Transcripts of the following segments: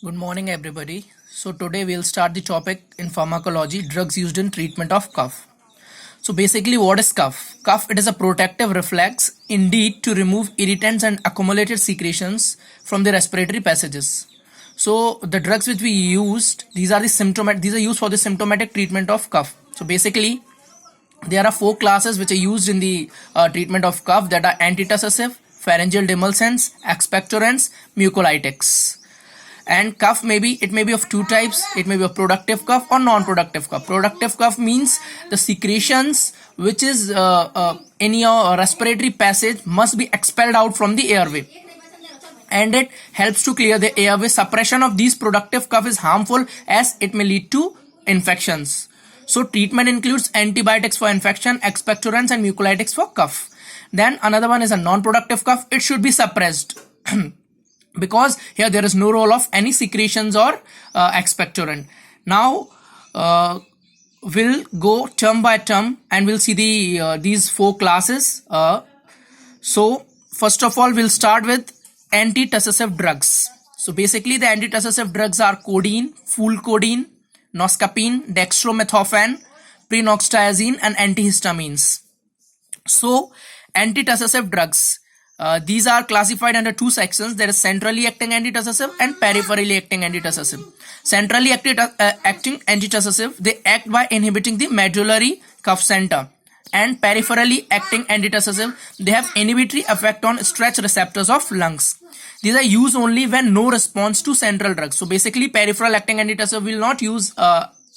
Good morning, everybody. So, today we'll start the topic in pharmacology drugs used in treatment of cough. So, basically, what is cough? Cough, it is a protective reflex indeed to remove irritants and accumulated secretions from the respiratory passages. So, the drugs which we used, these are used for the symptomatic treatment of cough. So, basically, there are four classes which are used in the treatment of cough, that are antitussive, pharyngeal demulcents, expectorants, mucolytics. And cough may be of two types. It may be a productive cough or non-productive cough. Productive cough means the secretions which is in your respiratory passage must be expelled out from the airway, and it helps to clear the airway. Suppression of these productive cough is harmful as it may lead to infections. So treatment includes antibiotics for infection, expectorants and mucolytics for cough. Then another one is a non-productive cough. It should be suppressed because here there is no role of any secretions or expectorant. Now we'll go term by term and we'll see these four classes. So first of all, we'll start with antitussive drugs. So basically the antitussive drugs are codeine, fulcodeine, noscapine, dextromethorphan, prenoxtiazine and antihistamines. So antitussive drugs, these are classified under two sections. There is centrally acting antitussive and peripherally acting antitussive. Centrally acting antitussive, they act by inhibiting the medullary cough center, and peripherally acting antitussive, they have inhibitory effect on stretch receptors of lungs. These are used only when no response to central drugs. So basically peripheral acting antitussive will not use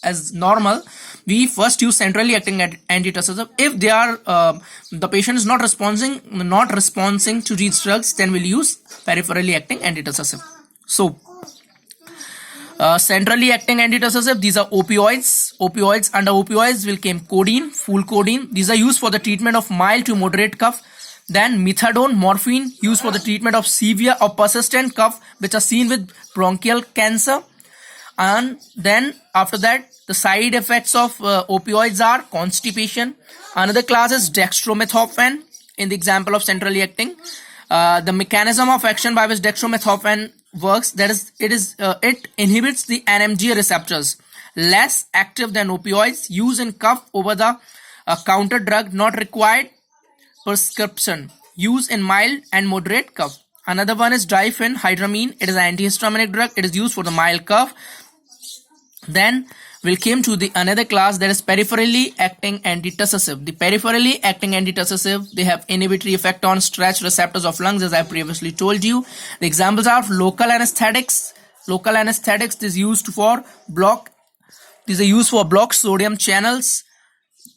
as normal. We first use centrally acting antitussive. If they are the patient is not responding to these drugs, then we'll use peripherally acting antitussive. So centrally acting antitussive, these are opioids. Under opioids will came codeine, fulcodeine. These are used for the treatment of mild to moderate cough. Then methadone, morphine, used for the treatment of severe or persistent cough which are seen with bronchial cancer. And then after that, the side effects of opioids are constipation. Another class is dextromethorphan in the example of centrally acting. The mechanism of action by which dextromethorphan works, that is, it inhibits the NMDA receptors, less active than opioids, used in cough over the counter drug, not required prescription, used in mild and moderate cough. Another one is diphenhydramine. It is an antihistaminic drug. It is used for the mild cough. Then we'll came to the another class, that is peripherally acting antitussive. The peripherally acting antitussive, they have inhibitory effect on stretch receptors of lungs, as I previously told you. The examples are local anesthetics. Local anesthetics is used for block. These are used for block sodium channels.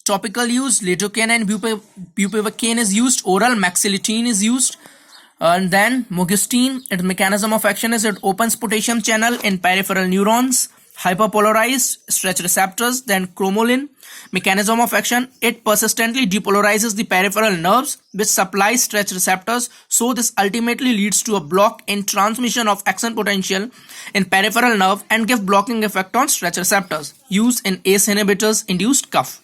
Topical use, lidocaine and bupivacaine is used. Oral maxilitine is used. And then mugistine, its mechanism of action is it opens potassium channel in peripheral neurons, hyperpolarized stretch receptors. Then cromolyn, mechanism of action, it persistently depolarizes the peripheral nerves which supply stretch receptors. So this ultimately leads to a block in transmission of action potential in peripheral nerve and give blocking effect on stretch receptors. Used in ACE inhibitors induced cough.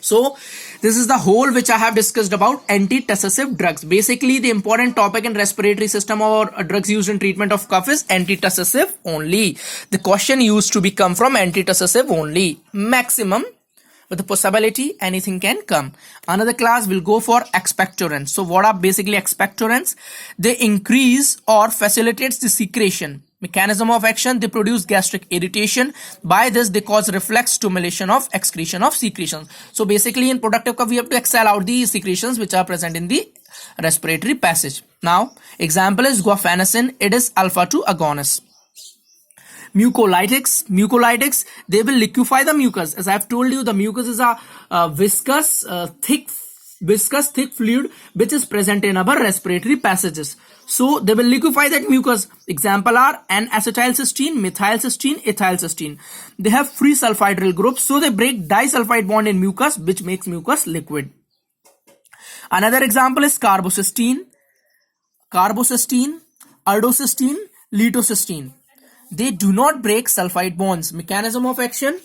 So this is the whole which I have discussed about antitussive drugs. Basically the important topic in respiratory system or drugs used in treatment of cough is antitussive only. The question used to be come from antitussive only. Maximum, with the possibility anything can come. Another class will go for expectorants. So what are basically expectorants? They increase or facilitates the secretion. Mechanism of action, they produce gastric irritation. By this they cause reflex stimulation of excretion of secretions. So basically in productive cough we have to expel out the secretions which are present in the respiratory passage. Now example is guaifenesin. It is alpha 2 agonist. Mucolytics, they will liquefy the mucus. As I have told you, the mucus is a viscous thick fluid which is present in our respiratory passages. So they will liquefy that mucus. Example are N-acetylcysteine, methylcysteine, ethylcysteine. They have free sulfhydryl groups, so they break disulfide bond in mucus which makes mucus liquid. Another example is carbocysteine, ardocystine, letocysteine. They do not break sulfide bonds. Mechanism of action,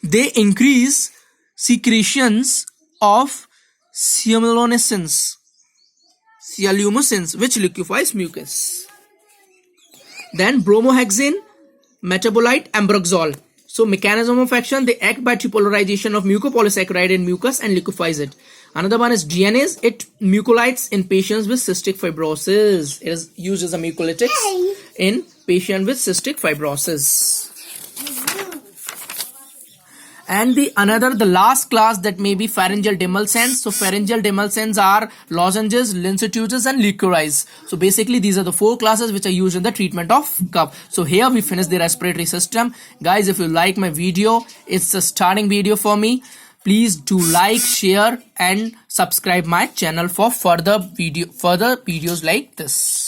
they increase secretions of sialuminescence, which liquefies mucus. Then bromohexane metabolite ambroxol. So mechanism of action, they act by tripolarization of mucopolysaccharide in mucus and liquefies it. Another one is DNase. It mucolytes in patients with cystic fibrosis. It is used as a mucolytic in patient with cystic fibrosis. And the last class that may be pharyngeal demulcents. So pharyngeal demulcents are lozenges, linsetuses and liquorize. So basically these are the 4 classes which are used in the treatment of cough. So here we finish the respiratory system. Guys, if you like my video, it's a starting video for me. Please do like, share and subscribe my channel for further videos like this.